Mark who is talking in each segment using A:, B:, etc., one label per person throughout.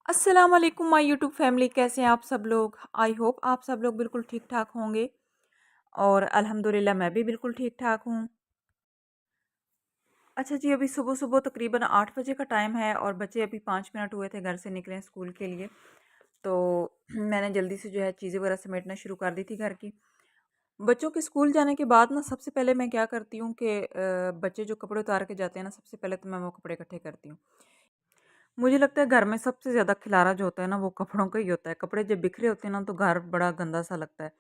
A: अस्सलाम वालेकुम my YouTube family, कैसे हैं आप सब लोग। आई होप आप सब लोग बिल्कुल ठीक ठाक होंगे और अल्हम्दुलिल्लाह मैं भी बिल्कुल ठीक ठाक हूँ। अच्छा जी, अभी सुबह सुबह तकरीबन 8 बजे का टाइम है और बच्चे अभी 5 मिनट हुए थे घर से निकले स्कूल के लिए। तो मैंने जल्दी से जो है चीज़ें वगैरह समेटना शुरू कर दी थी घर की। बच्चों के स्कूल जाने के बाद ना सबसे पहले मैं क्या करती हूँ कि बच्चे जो कपड़े उतार के जाते हैं ना, सबसे पहले तो मैं वो कपड़े इकट्ठे करती हूँ। मुझे लगता है घर में सबसे ज़्यादा खिलारा जो होता है ना, वो कपड़ों का ही होता है। कपड़े जब बिखरे होते हैं ना, तो घर बड़ा गंदा सा लगता है।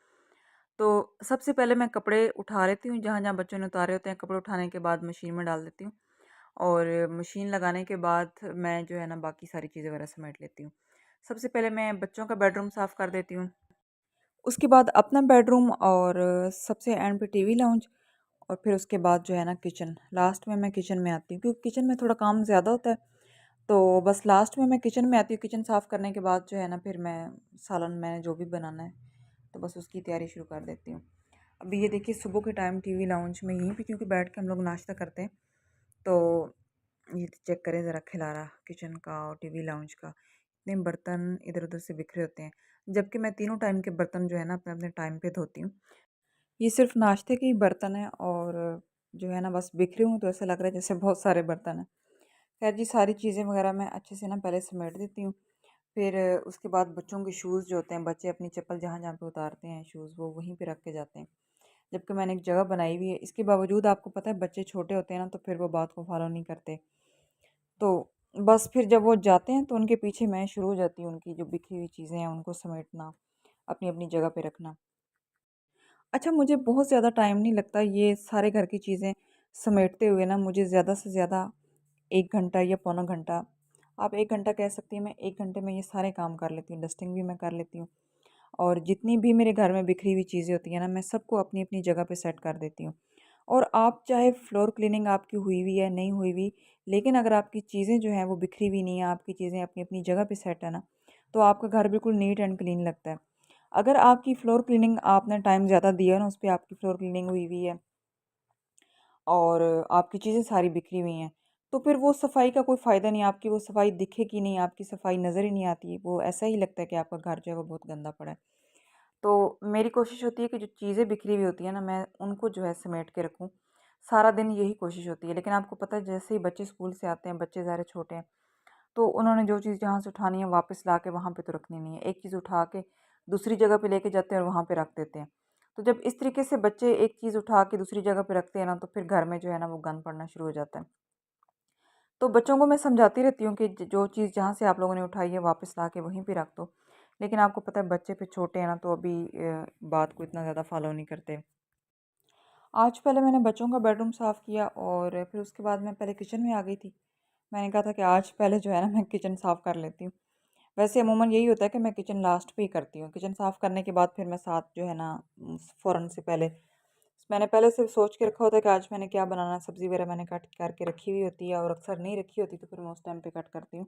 A: तो सबसे पहले मैं कपड़े उठा लेती हूँ, जहाँ-जहाँ बच्चों ने उतारे होते हैं। कपड़े उठाने के बाद मशीन में डाल देती हूँ और मशीन लगाने के बाद मैं जो है ना बाकी सारी चीज़ें वगैरह समेट लेती हूँ। सबसे पहले मैं बच्चों का बेडरूम साफ़ कर देती हूँ। उसके बाद अपना बेडरूम और सबसे एंड पे टीवी लाउंज और फिर उसके बाद जो है ना किचन। लास्ट में मैं किचन में आती हूँ क्योंकि किचन में थोड़ा काम ज़्यादा होता है। तो बस लास्ट में मैं किचन में आती हूँ। किचन साफ़ करने के बाद जो है ना फिर मैं सालन मैंने जो भी बनाना है, तो बस उसकी तैयारी शुरू कर देती हूँ। अभी ये देखिए सुबह के टाइम टीवी लाउंज में यहीं पे क्योंकि बैठ के हम लोग नाश्ता करते हैं। तो ये चेक करें ज़रा खिलारा किचन का और टीवी लाउंज का। इतने बर्तन इधर-उधर से बिखरे होते हैं। जबकि मैं तीनों टाइम के बर्तन जो है ना अपने-अपने टाइम पे धोती हूँ। ये सिर्फ़ नाश्ते के ही बर्तन हैं और जो है ना बस बिखरे हुए तो ऐसा लग रहा है जैसे बहुत सारे बर्तन हैं। खैर जी, सारी चीज़ें वग़ैरह मैं अच्छे से ना पहले समेट देती हूँ। फिर उसके बाद बच्चों के शूज़ जो होते हैं, बच्चे अपनी चप्पल जहाँ-जहाँ पे उतारते हैं शूज़, वो वहीं पे रख के जाते हैं। जबकि मैंने एक जगह बनाई हुई है, इसके बावजूद आपको पता है बच्चे छोटे होते हैं ना, तो फिर वो बात को फ़ॉलो नहीं करते। तो बस फिर जब वो जाते हैं तो उनके पीछे मैं शुरू हो जाती हूँ, उनकी जो बिखरी हुई चीज़ें हैं उनको समेटना, अपनी-अपनी जगह पे रखना। अच्छा, मुझे बहुत ज़्यादा टाइम नहीं लगता ये सारे घर की चीज़ें समेटते हुए ना, मुझे ज़्यादा से ज़्यादा 1 घंटा या पौना घंटा, आप 1 घंटा कह सकती हैं। मैं 1 घंटे में ये सारे काम कर लेती हूँ, डस्टिंग भी मैं कर लेती हूँ और जितनी भी मेरे घर में बिखरी हुई चीज़ें होती हैं ना, मैं सबको अपनी-अपनी जगह पे सेट कर देती हूँ। और आप चाहे फ्लोर क्लीनिंग आपकी हुई हुई है, नहीं हुई हुई, लेकिन अगर आपकी चीज़ें जो हैं वो बिखरी हुई नहीं है, आपकी चीज़ें अपनी-अपनी जगह पे सेट है ना, तो आपका घर बिल्कुल नीट एंड क्लीन लगता है। अगर आपकी फ्लोर क्लीनिंग आपने टाइम ज़्यादा दिया है ना, उस पे आपकी फ्लोर क्लीनिंग हुई हुई है और आपकी चीज़ें सारी बिखरी हुई हैं, तो फिर वो सफाई का कोई फ़ायदा नहीं, आपकी वो सफाई दिखेगी नहीं, आपकी सफाई नज़र ही नहीं आती, वो ऐसा ही लगता है कि आपका घर जो है वो बहुत गंदा पड़ा है। तो मेरी कोशिश होती है कि जो चीज़ें बिखरी हुई होती हैं ना, मैं उनको जो है समेट के रखूँ। सारा दिन यही कोशिश होती है, लेकिन आपको पता है जैसे ही बच्चे स्कूल से आते हैं, बच्चे ज़ाहिर है छोटे हैं, तो उन्होंने जो चीज़ जहाँ से उठानी है वापस ला के वहाँ पे तो रखनी नहीं है। एक चीज़ उठा के दूसरी जगह पे लेके जाते हैं और वहाँ पे रख देते हैं। तो जब इस तरीके से बच्चे एक चीज़ उठा के दूसरी जगह पे रखते हैं ना, तो फिर घर में जो है ना वो गंद पड़ना शुरू हो जाता है। तो बच्चों को मैं समझाती रहती हूँ कि जो चीज़ जहाँ से आप लोगों ने उठाई है वापस ला के वहीं पे रख दो। लेकिन आपको पता है बच्चे फिर छोटे हैं ना, तो अभी बात को इतना ज़्यादा फ़ॉलो नहीं करते। आज पहले मैंने बच्चों का बेडरूम साफ़ किया और फिर उसके बाद मैं पहले किचन में आ गई थी। मैंने कहा था कि आज पहले जो है ना मैं किचन साफ़ कर लेती हूँ। वैसे अमूमन यही होता है कि मैं किचन लास्ट पे ही करती हूँ। किचन साफ़ करने के बाद फिर मैं साथ जो है ना फ़ौरन से पहले मैंने पहले से सोच के रखा होता है कि आज मैंने क्या बनाना है। सब्ज़ी वगैरह मैंने कट करके रखी हुई होती है और अक्सर नहीं रखी होती तो फिर मैं उस टाइम पे कट करती हूँ।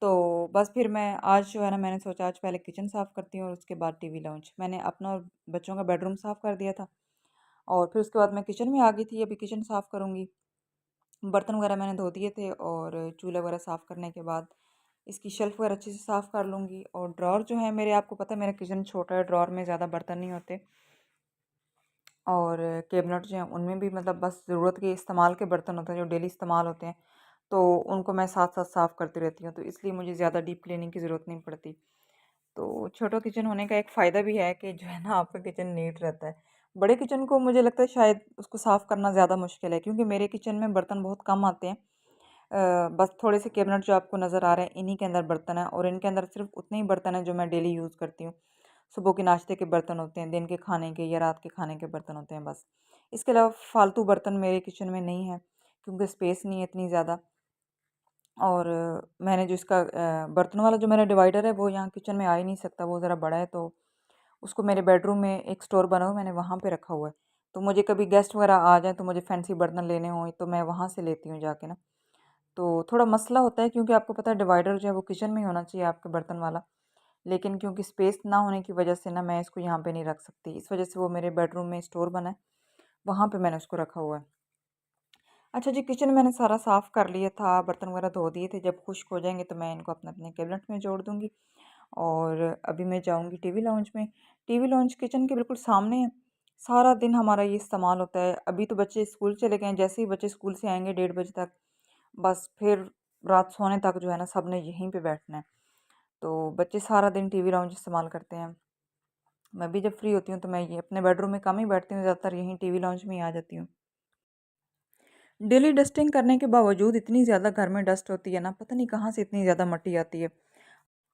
A: तो बस फिर मैं आज जो है ना मैंने सोचा आज पहले किचन साफ़ करती हूँ और उसके बाद टीवी लाउंज। मैंने अपना और बच्चों का बेडरूम साफ़ कर दिया था और फिर उसके बाद मैं किचन में आ गई थी। अभी किचन साफ़ करूँगी। बर्तन वगैरह मैंने धो दिए थे और चूल्हा वगैरह साफ़ करने के बाद इसकी शेल्फ़ वगैरह अच्छे से साफ़ कर लूँगी और ड्रॉर जो है मेरे, आपको पता है मेरा किचन छोटा है, ड्रॉर में ज़्यादा बर्तन नहीं होते और कैबिनेट जो हैं उनमें भी मतलब बस ज़रूरत के इस्तेमाल के बर्तन होते हैं जो डेली इस्तेमाल होते हैं, तो उनको मैं साथ-साथ साफ़ करती रहती हूँ, तो इसलिए मुझे ज़्यादा डीप क्लीनिंग की ज़रूरत नहीं पड़ती। तो छोटा किचन होने का एक फ़ायदा भी है कि जो है ना आपका किचन नीट रहता है। बड़े किचन को मुझे लगता है शायद उसको साफ़ करना ज़्यादा मुश्किल है क्योंकि मेरे किचन में बर्तन बहुत कम आते हैं। बस थोड़े से कैबिनेट जो आपको नज़र आ रहे हैं इन्हीं के अंदर बर्तन हैं और इनके अंदर सिर्फ़ उतने ही बर्तन हैं जो मैं डेली यूज़ करती हूँ। सुबह के नाश्ते के बर्तन होते हैं, दिन के खाने के या रात के खाने के बर्तन होते हैं बस। इसके अलावा फ़ालतू बर्तन मेरे किचन में नहीं है क्योंकि स्पेस नहीं है इतनी ज़्यादा। और मैंने जो इसका बर्तनों वाला जो मेरा डिवाइडर है वो यहाँ किचन में आ ही नहीं सकता, वो ज़रा बड़ा है, तो उसको मेरे बेडरूम में एक स्टोर बना हुआ है, मैंने वहाँ पे रखा हुआ है। तो मुझे कभी गेस्ट वगैरह आ जाएँ तो मुझे फैंसी बर्तन लेने हों तो मैं वहाँ से लेती हूँ जाके ना। तो थोड़ा मसला होता है क्योंकि आपको पता है डिवाइडर जो है वो किचन में ही होना चाहिए आपके बर्तन वाला। लेकिन क्योंकि स्पेस ना होने की वजह से ना मैं इसको यहाँ पे नहीं रख सकती। इस वजह से वो मेरे बेडरूम में स्टोर बना है, वहाँ पे मैंने उसको रखा हुआ है। अच्छा जी, किचन मैंने सारा साफ़ कर लिया था, बर्तन वगैरह धो दिए थे। जब खुश्क हो जाएँगे तो मैं इनको अपने-अपने कैबिनेट में जोड़ दूँगी और अभी मैं जाऊँगी टीवी लाउंज में। टीवी लाउंज किचन के बिल्कुल सामने है। सारा दिन हमारा ये इस्तेमाल होता है। अभी तो बच्चे स्कूल चले गए हैं, जैसे ही बच्चे स्कूल से आएँगे 1:30 बजे तक, बस फिर रात सोने तक जो है ना सबने यहीं पे बैठना है। तो बच्चे सारा दिन टीवी लाउंज इस्तेमाल करते हैं। मैं भी जब फ्री होती हूँ तो मैं ये अपने बेडरूम में कम ही बैठती हूँ, ज़्यादातर यहीं टीवी लाउंज में ही आ जाती हूँ। डेली डस्टिंग करने के बावजूद इतनी ज़्यादा घर में डस्ट होती है ना, पता नहीं कहाँ से इतनी ज़्यादा मट्टी आती है।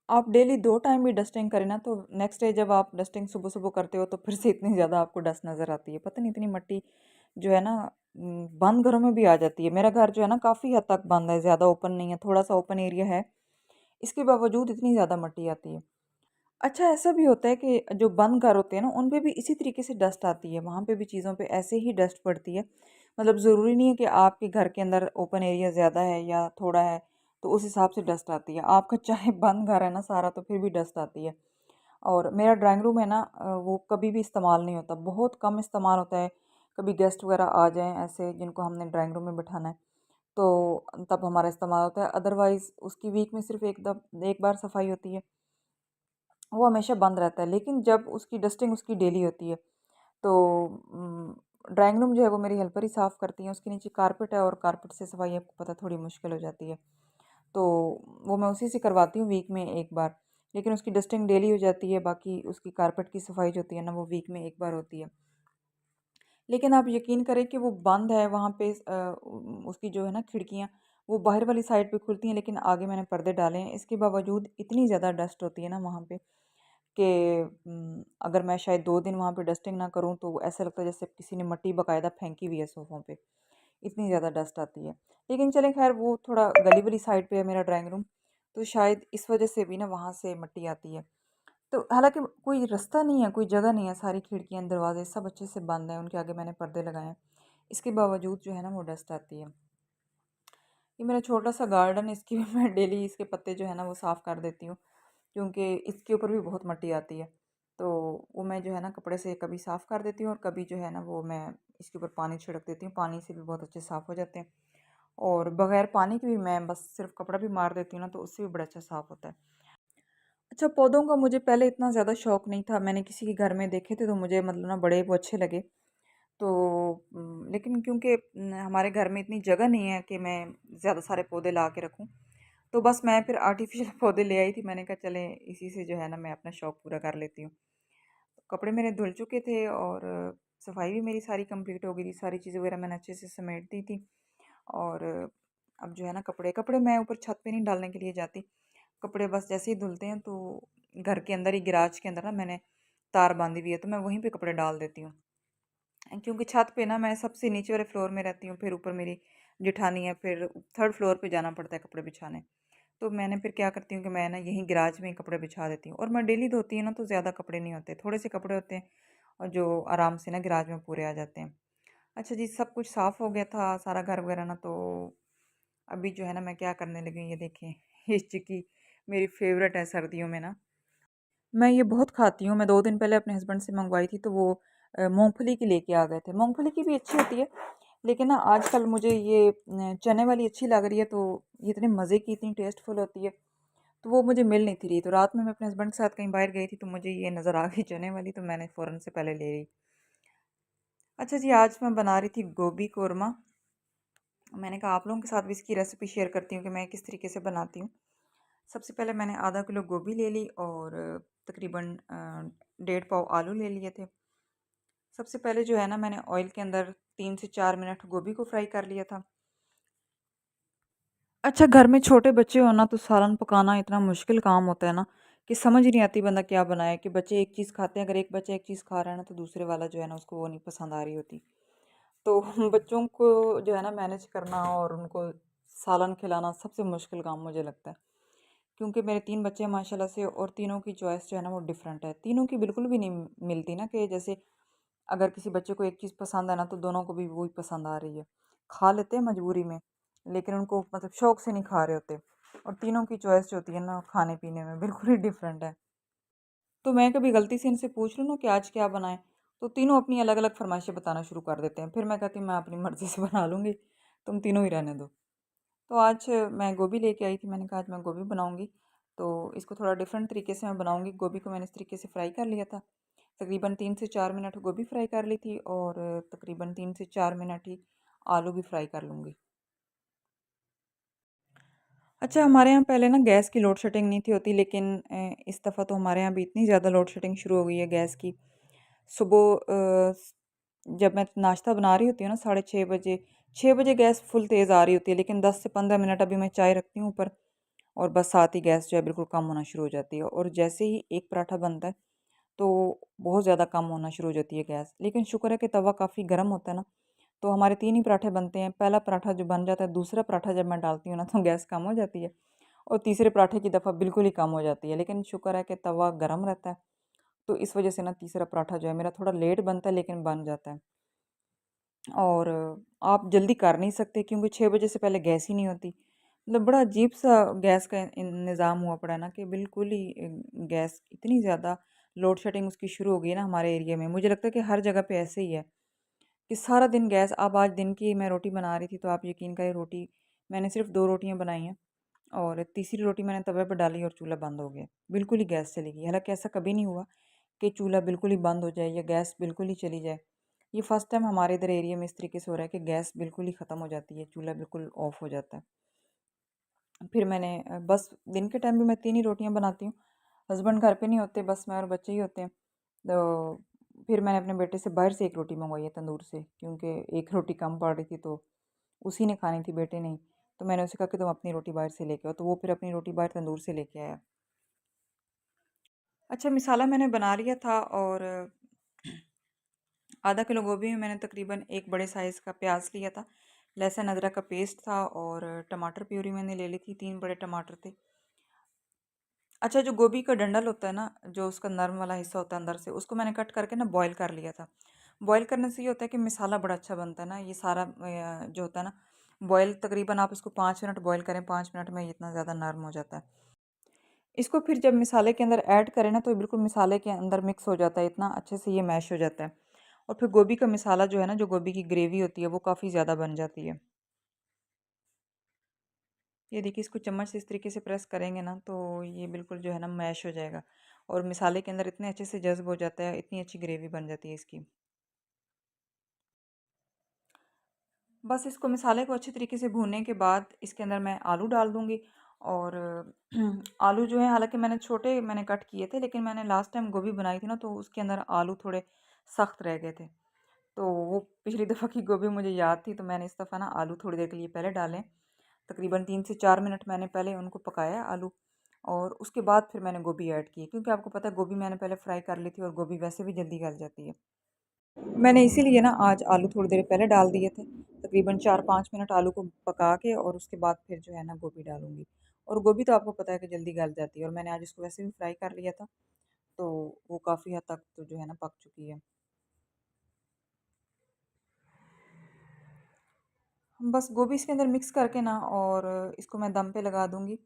A: आप डेली 2 टाइम भी डस्टिंग करें ना, तो नेक्स्ट डे जब आप डस्टिंग सुबह-सुबह करते हो, तो फिर से इतनी ज़्यादा आपको डस्ट नज़र आती है। पता नहीं इतनी मट्टी जो है ना बंद घरों में भी आ जाती है। मेरा घर जो है ना काफ़ी हद तक बंद है, ज़्यादा ओपन नहीं है, थोड़ा-सा ओपन एरिया है। इसके बावजूद इतनी ज़्यादा मट्टी आती है। अच्छा, ऐसा भी होता है कि जो बंद घर होते हैं ना, उन पे भी इसी तरीके से डस्ट आती है, वहाँ पे भी चीज़ों पे ऐसे ही डस्ट पड़ती है। मतलब ज़रूरी नहीं है कि आपके घर के अंदर ओपन एरिया ज़्यादा है या थोड़ा है, तो उस हिसाब से डस्ट आती है। आपका चाहे बंद घर है ना सारा, तो फिर भी डस्ट आती है। और मेरा ड्राइंग रूम है ना वो कभी भी इस्तेमाल नहीं होता, बहुत कम इस्तेमाल होता है। कभी गेस्ट वगैरह आ जाएँ ऐसे जिनको हमने ड्राइंग रूम में बिठाना है, तो तब हमारा इस्तेमाल होता है। अदरवाइज़ उसकी वीक में सिर्फ़ एक बार सफाई होती है। वो हमेशा बंद रहता है, लेकिन जब उसकी डस्टिंग उसकी डेली होती है, तो ड्राइंग रूम जो है वो मेरी हेल्पर ही साफ़ करती हैं। उसके नीचे कारपेट है और कारपेट से सफाई आपको पता है थोड़ी मुश्किल हो जाती है। तो वो मैं उसी से करवाती हूँ वीक में 1 बार। लेकिन उसकी डस्टिंग डेली हो जाती है, बाकी उसकी कारपेट की सफाई जो होती है ना वो वीक में 1 बार होती है। लेकिन आप यकीन करें कि वो बंद है वहाँ पे उसकी जो है ना खिड़कियाँ, वो बाहर वाली साइड पे खुलती हैं, लेकिन आगे मैंने पर्दे डाले हैं। इसके बावजूद इतनी ज़्यादा डस्ट होती है ना वहाँ पे कि अगर मैं शायद 2 दिन वहाँ पे डस्टिंग ना करूँ तो ऐसा लगता है जैसे किसी ने मिट्टी बाकायदा फेंकी हुई है सोफ़ों पे, इतनी ज़्यादा डस्ट आती है। लेकिन चलें ख़ैर वो थोड़ा गली वाली साइड पे है मेरा ड्राइंग रूम, तो शायद इस वज़ह से भी ना वहाँ से मिट्टी आती है। तो हालाँकि कोई रास्ता नहीं है, कोई जगह नहीं है, सारी खिड़कियाँ, दरवाज़े सब अच्छे से बंद हैं, उनके आगे मैंने पर्दे लगाए हैं। इसके बावजूद जो है ना वो डस्ट आती है। ये मेरा छोटा-सा गार्डन है, इसकी भी मैं डेली इसके पत्ते जो है ना वो साफ़ कर देती हूँ, क्योंकि इसके ऊपर भी बहुत मिट्टी आती है। तो वो मैं जो है ना कपड़े से कभी साफ़ कर देती हूँ और कभी जो है ना वो मैं इसके ऊपर पानी छिड़क देती हूँ, पानी से भी बहुत अच्छे साफ़ हो जाते हैं। और बगैर पानी के भी मैं बस सिर्फ़ कपड़ा भी मार देती हूँ ना, तो उससे भी बड़ा अच्छा साफ़ होता है। अच्छा, पौधों का मुझे पहले इतना ज़्यादा शौक नहीं था, मैंने किसी के घर में देखे थे तो मुझे मतलब ना बड़े वो अच्छे लगे। तो लेकिन क्योंकि हमारे घर में इतनी जगह नहीं है कि मैं ज़्यादा सारे पौधे ला के रखूँ, तो बस मैं फिर आर्टिफ़िशियल पौधे ले आई थी। मैंने कहा चलें इसी से जो है ना मैं अपना शौक पूरा कर लेती हूँ। कपड़े मेरे धुल चुके थे और सफाई भी मेरी सारी कंप्लीट हो गई थी, सारी चीज़ें वगैरह मैंने अच्छे से समेट दी थी। और अब जो है ना कपड़े कपड़े मैं ऊपर छत पे नहीं डालने के लिए जाती। कपड़े बस जैसे ही धुलते हैं तो घर के अंदर ही गैराज के अंदर ना मैंने तार बांधी हुई है, तो मैं वहीं पे कपड़े डाल देती हूँ। क्योंकि छत पे ना मैं सबसे नीचे वाले फ्लोर में रहती हूँ, फिर ऊपर मेरी जेठानी है, फिर थर्ड फ्लोर पे जाना पड़ता है कपड़े बिछाने। तो मैंने फिर क्या करती हूँ कि मैं ना यहीं गैराज में ही कपड़े बिछा देती हूँ, और मैं डेली धोती हूँ ना तो ज़्यादा कपड़े नहीं होते, थोड़े से कपड़े होते हैं और जो आराम से ना गैराज में पूरे आ जाते हैं। अच्छा जी, सब कुछ साफ़ हो गया था सारा घर वगैरह ना, तो अभी जो है ना मैं क्या करने लगी हूँ ये देखें। ये चिक्की मेरी फेवरेट है सर्दियों में ना, मैं ये बहुत खाती हूँ। मैं 2 दिन पहले अपने हस्बैंड से मंगवाई थी तो वो मूँगफली की लेके आ गए थे। मूँगफली की भी अच्छी होती है, लेकिन ना आजकल मुझे ये चने वाली अच्छी लग रही है, तो ये इतने मज़े की, इतनी टेस्टफुल होती है, तो वो मुझे मिल नहीं थी रही। तो रात में मैं अपने हस्बैंड के साथ कहीं बाहर गई थी तो मुझे ये नज़र आ गई चने वाली, तो मैंने फ़ौरन से पहले ले ली। अच्छा जी, आज मैं बना रही थी गोभी कोरमा। मैंने कहा आप लोगों के साथ भी इसकी रेसिपी शेयर करती हूँ कि मैं किस तरीके से बनाती हूँ। सबसे पहले मैंने आधा किलो गोभी ले ली और तकरीबन 1.5 पाव आलू ले लिए थे। सबसे पहले जो है ना मैंने ऑयल के अंदर 3 से 4 मिनट गोभी को फ्राई कर लिया था। अच्छा, घर में छोटे बच्चे हो ना तो सालन पकाना इतना मुश्किल काम होता है ना कि समझ ही नहीं आती बंदा क्या बनाए, कि बच्चे एक चीज़ खाते हैं, अगर एक बच्चा एक चीज़ खा रहा है ना तो दूसरे वाला जो है ना उसको वो नहीं पसंद आ रही होती। तो बच्चों को जो है ना मैनेज करना और उनको सालन खिलाना सबसे मुश्किल काम मुझे लगता है। क्योंकि मेरे 3 बच्चे हैं माशाल्लाह से, और तीनों की चॉइस जो है ना वो डिफरेंट है। तीनों की बिल्कुल भी नहीं मिलती ना, कि जैसे अगर किसी बच्चे को एक चीज़ पसंद है ना तो दोनों को भी वही पसंद आ रही है। खा लेते हैं मजबूरी में, लेकिन उनको मतलब शौक से नहीं खा रहे होते। और तीनों की चॉइस जो होती है ना खाने पीने में बिल्कुल ही डिफरेंट है। तो मैं कभी गलती से इनसे पूछ लूँ ना कि आज क्या बनाएँ, तो तीनों अपनी अलग-अलग फ़रमाइशें बताना शुरू कर देते हैं। फिर मैं कहती हूँ मैं अपनी मर्ज़ी से बना लूँगी। तुम तीनों ही रहने दो। तो आज मैं गोभी लेके आई थी, मैंने कहा आज मैं गोभी बनाऊंगी। तो इसको थोड़ा डिफरेंट तरीके से मैं बनाऊंगी। गोभी को मैंने इस तरीके से फ्राई कर लिया था। तकरीबन 3 से 4 मिनट गोभी फ्राई कर ली थी और तकरीबन 3 से 4 मिनट ही आलू भी फ्राई कर लूँगी। अच्छा, हमारे यहाँ पहले ना गैस की लोड शेडिंग नहीं थी होती, लेकिन इस दफ़ा तो हमारे यहाँ भी इतनी ज़्यादा लोड शेडिंग शुरू हो गई है गैस की। सुबह जब मैं नाश्ता बना रही होती हूँ ना 6:30 बजे, 6 बजे गैस फुल तेज़ आ रही होती है, लेकिन 10 से 15 मिनट अभी मैं चाय रखती हूँ ऊपर और बस साथ ही गैस जो है बिल्कुल कम होना शुरू हो जाती है। और जैसे ही एक पराठा बनता है तो बहुत ज़्यादा कम होना शुरू हो जाती है गैस। लेकिन शुक्र है कि तवा काफ़ी गर्म होता है ना, तो हमारे 3 ही पराठे बनते हैं। पहला पराठा जो बन जाता है, दूसरा पराठा जब मैं डालती हूँ ना तो गैस कम हो जाती है और तीसरे पराठे की दफ़ा बिल्कुल ही कम हो जाती है। लेकिन शुक्र है कि तवा गर्म रहता है, तो इस वजह से ना तीसरा पराठा जो है मेरा थोड़ा लेट बनता है, लेकिन बन जाता है। और आप जल्दी कर नहीं सकते क्योंकि 6 बजे से पहले गैस ही नहीं होती। मतलब बड़ा अजीब-सा गैस का निज़ाम हुआ पड़ा है ना कि बिल्कुल ही गैस इतनी ज़्यादा लोड शेडिंग उसकी शुरू हो गई है ना हमारे एरिया में। मुझे लगता है कि हर जगह पे ऐसे ही है कि सारा दिन गैस। अब आज दिन की मैं रोटी बना रही थी, तो आप यकीन करें रोटी मैंने सिर्फ़ 2 रोटियाँ बनाई हैं और तीसरी रोटी मैंने तवे पे डाली और चूल्हा बंद हो गया। बिल्कुल ही गैस चली गई। हालाँकि ऐसा कभी नहीं हुआ कि चूल्हा बिल्कुल ही बंद हो जाए या गैस बिल्कुल ही चली जाए। ये फर्स्ट टाइम हमारे इधर एरिया में इस तरीके से हो रहा है कि गैस बिल्कुल ही ख़त्म हो जाती है, चूल्हा बिल्कुल ऑफ हो जाता है। फिर मैंने बस दिन के टाइम भी मैं 3 ही रोटियाँ बनाती हूँ। हस्बैंड घर पे नहीं होते, बस मैं और बच्चे ही होते हैं। तो फिर मैंने अपने बेटे से बाहर से 1 रोटी मँगवाई है तंदूर से, क्योंकि 1 रोटी कम पड़ रही थी तो उसी ने खानी थी, बेटे ने ही। तो मैंने उसे कहा कि तुम अपनी रोटी बाहर से लेके आओ, तो वो फिर अपनी रोटी बाहर तंदूर से लेके आया। अच्छा, मसाला मैंने बना लिया था और आधा किलो गोभी में मैंने तकरीबन 1 बड़े साइज़ का प्याज लिया था, लहसुन अदरक का पेस्ट था और टमाटर प्यूरी मैंने ले ली थी, 3 बड़े टमाटर थे। अच्छा, जो गोभी का डंडल होता है ना, जो उसका नर्म वाला हिस्सा होता है अंदर से, उसको मैंने कट करके ना बॉयल कर लिया था। बॉयल करने से ये होता है कि मसाला बड़ा अच्छा बनता है ना, ये सारा जो होता है ना, बॉयल तकरीबन आप इसको 5 मिनट बॉयल करें, 5 मिनट में ये इतना ज़्यादा नरम हो जाता है। इसको फिर जब मसाले के अंदर ऐड करें ना, तो बिल्कुल मसाले के अंदर मिक्स हो जाता है, इतना अच्छे से ये मैश हो जाता है। और फिर गोभी का मसाला जो है ना, जो गोभी की ग्रेवी होती है, वो काफ़ी ज़्यादा बन जाती है। ये देखिए, इसको चम्मच से इस तरीके से प्रेस करेंगे ना, तो ये बिल्कुल जो है ना मैश हो जाएगा और मसाले के अंदर इतने अच्छे से जज़्ब हो जाता है, इतनी अच्छी ग्रेवी बन जाती है इसकी। बस इसको मसाले को अच्छे तरीके से भूनने के बाद इसके अंदर मैं आलू डाल दूँगी और आलू जो है, हालाँकि मैंने कट किए थे, लेकिन मैंने लास्ट टाइम गोभी बनाई थी ना, तो उसके अंदर आलू थोड़े सख्त रह गए थे। तो वो पिछली दफ़ा की गोभी मुझे याद थी, तो मैंने इस दफ़ा ना आलू थोड़ी देर के लिए पहले डालें। तकरीबन 3 से 4 मिनट मैंने पहले उनको पकाया आलू और उसके बाद फिर मैंने गोभी ऐड की, क्योंकि आपको पता है गोभी मैंने पहले फ्राई कर ली थी और गोभी वैसे भी जल्दी गल जाती है। मैंने इसीलिए ना आज आलू थोड़ी देर पहले डाल दिए थे। तकरीबन 4-5 मिनट आलू को पका के और उसके बाद फिर जो है ना गोभी डालूँगी। और गोभी तो आपको पता है कि जल्दी गल जाती है और मैंने आज इसको वैसे भी फ्राई कर लिया था, तो वो काफ़ी हद तक तो जो है ना पक चुकी है। बस गोभी इसके अंदर मिक्स करके ना और इसको मैं दम पे लगा दूँगी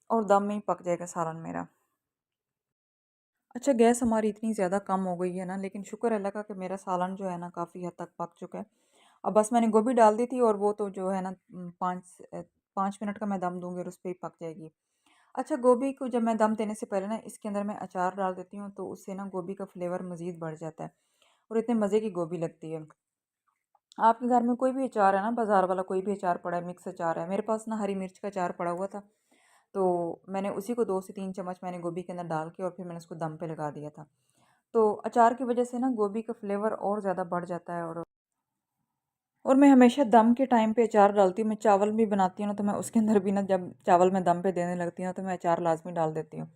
A: और दम में ही पक जाएगा सालन मेरा। अच्छा, गैस हमारी इतनी ज़्यादा कम हो गई है ना, लेकिन शुक्र है अल्लाह का कि मेरा सालन जो है ना काफ़ी हद तक पक चुका है। अब बस मैंने गोभी डाल दी थी और वो तो जो है ना 5 मिनट का मैं दम दूँगी और उस पे ही पक जाएगी। अच्छा, गोभी को जब मैं दम देने से पहले ना इसके अंदर मैं अचार डाल देती हूँ, तो उससे ना गोभी का फ्लेवर मज़ीद बढ़ जाता है और इतने मज़े की गोभी लगती है। आपके घर में कोई भी अचार है ना, बाज़ार वाला कोई भी अचार पड़ा है, मिक्स अचार है, मेरे पास ना हरी मिर्च का अचार पड़ा हुआ था, तो मैंने उसी को 2 से 3 चम्मच मैंने गोभी के अंदर डाल के और फिर मैंने उसको दम पे लगा दिया था। तो अचार की वजह से ना गोभी का फ्लेवर और ज़्यादा बढ़ जाता है और मैं हमेशा दम के टाइम पे अचार डालती हूँ। मैं चावल भी बनाती हूँ ना, तो मैं उसके अंदर भी ना जब चावल मैं दम पे देने लगती हूँ ना, तो मैं अचार लाज़मी डाल देती हूँ।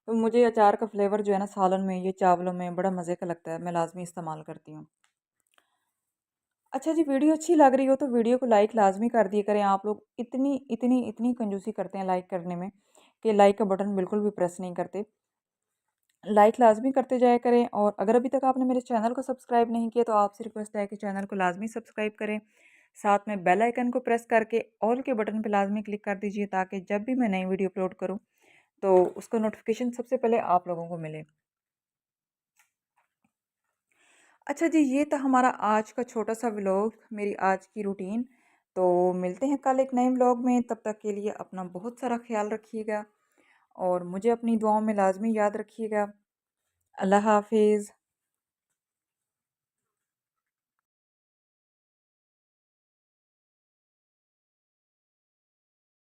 A: तो मुझे अचार का फ्लेवर जो है ना सालन में, ये चावलों में बड़ा मज़े का लगता है, मैं लाज़मी इस्तेमाल करती हूँ। अच्छा जी, वीडियो अच्छी लग रही हो तो वीडियो को लाइक लाज़मी कर दिया करें। आप लोग इतनी इतनी इतनी कंजूसी करते हैं लाइक करने में कि लाइक का बटन बिल्कुल भी प्रेस नहीं करते। लाइक लाज़मी करते जाया करें और अगर अभी तक आपने मेरे चैनल को सब्सक्राइब नहीं किया, तो आपसे रिक्वेस्ट है कि चैनल को लाज़मी सब्सक्राइब करें। साथ में बेल आइकन को प्रेस करके ऑल के बटन पे लाज़मी क्लिक कर दीजिए, ताकि जब भी मैं नई वीडियो अपलोड करूँ, तो उसका नोटिफिकेशन सबसे पहले आप लोगों को मिले। अच्छा जी, ये था हमारा आज का छोटा सा व्लॉग, मेरी आज की रूटीन। तो मिलते हैं कल एक नए व्लॉग में, तब तक के लिए अपना बहुत सारा ख्याल रखिएगा और मुझे अपनी दुआओं में लाज़मी याद रखिएगा। अल्लाह हाफ़िज़।